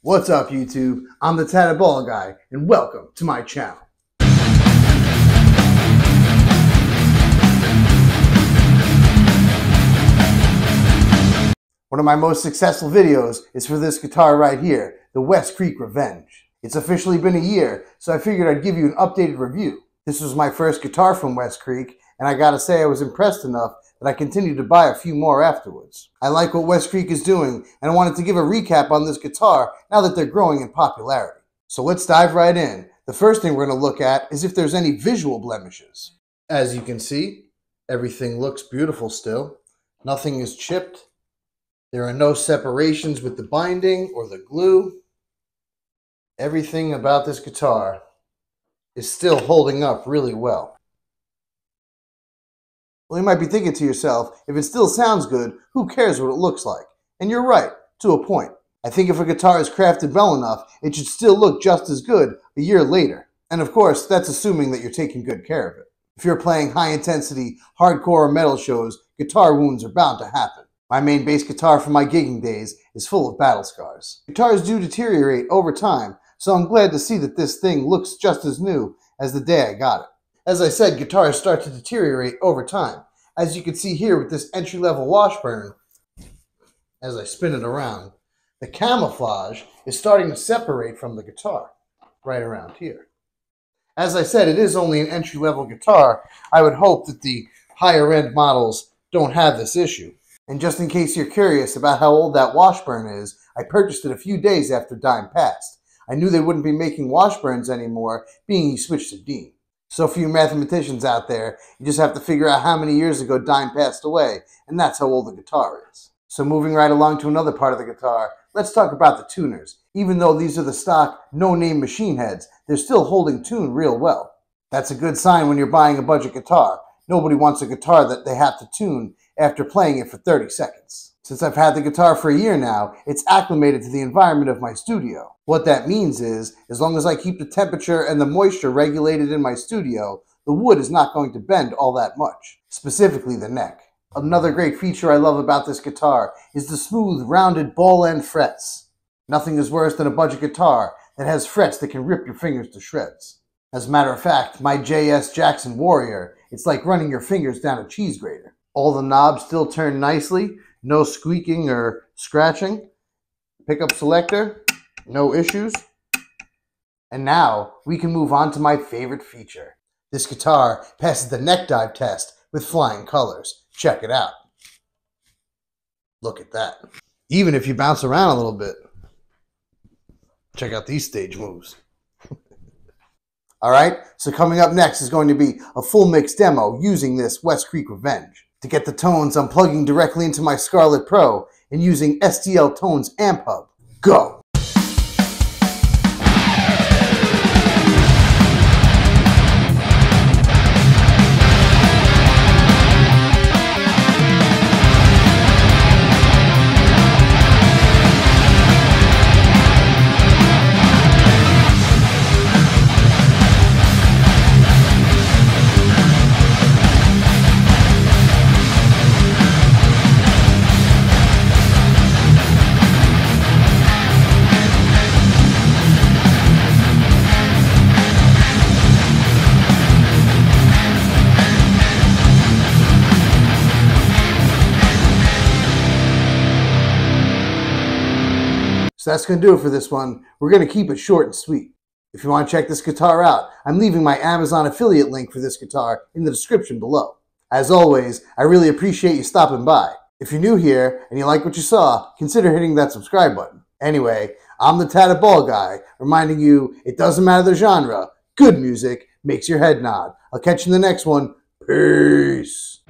What's up, YouTube? I'm the Tatted Ball Guy, and welcome to my channel. One of my most successful videos is for this guitar right here, the Westcreek Revenge. It's officially been a year, so I figured I'd give you an updated review. This was my first guitar from Westcreek, and I gotta say I was impressed enough that I continued to buy a few more afterwards. I like what Westcreek is doing, and I wanted to give a recap on this guitar now that they're growing in popularity. So let's dive right in. The first thing we're going to look at is if there's any visual blemishes. As you can see, everything looks beautiful still. Nothing is chipped. There are no separations with the binding or the glue. Everything about this guitar is still holding up really well. Well, you might be thinking to yourself, if it still sounds good, who cares what it looks like? And you're right, to a point. I think if a guitar is crafted well enough, it should still look just as good a year later. And of course, that's assuming that you're taking good care of it. If you're playing high-intensity, hardcore or metal shows, guitar wounds are bound to happen. My main bass guitar from my gigging days is full of battle scars. Guitars do deteriorate over time, so I'm glad to see that this thing looks just as new as the day I got it. As I said, guitars start to deteriorate over time. As you can see here with this entry-level Washburn, as I spin it around, the camouflage is starting to separate from the guitar, right around here. As I said, it is only an entry-level guitar. I would hope that the higher-end models don't have this issue. And just in case you're curious about how old that Washburn is, I purchased it a few days after Dime passed. I knew they wouldn't be making Washburns anymore, being he switched to Dean. So for you mathematicians out there, you just have to figure out how many years ago Dime passed away, and that's how old the guitar is. So moving right along to another part of the guitar, let's talk about the tuners. Even though these are the stock, no-name machine heads, they're still holding tune real well. That's a good sign when you're buying a budget guitar. Nobody wants a guitar that they have to tune after playing it for 30 seconds. Since I've had the guitar for a year now, it's acclimated to the environment of my studio. What that means is, as long as I keep the temperature and the moisture regulated in my studio, the wood is not going to bend all that much, specifically the neck. Another great feature I love about this guitar is the smooth, rounded ball-end frets. Nothing is worse than a budget guitar that has frets that can rip your fingers to shreds. As a matter of fact, my J.S. Jackson Warrior, it's like running your fingers down a cheese grater. All the knobs still turn nicely, no squeaking or scratching. Pickup selector, no issues. And now we can move on to my favorite feature. This guitar passes the neck dive test with flying colors. Check it out. Look at that. Even if you bounce around a little bit. Check out these stage moves. Alright, so coming up next is going to be a full mix demo using this Westcreek Revenge. To get the tones, I'm plugging directly into my Scarlett Pro and using STL Tones Amp Hub. Go! So that's going to do it for this one. We're going to keep it short and sweet. If you want to check this guitar out, I'm leaving my Amazon affiliate link for this guitar in the description below. As always, I really appreciate you stopping by. If you're new here and you like what you saw, consider hitting that subscribe button. Anyway, I'm the Tatted Ball Guy, reminding you it doesn't matter the genre, good music makes your head nod. I'll catch you in the next one. Peace.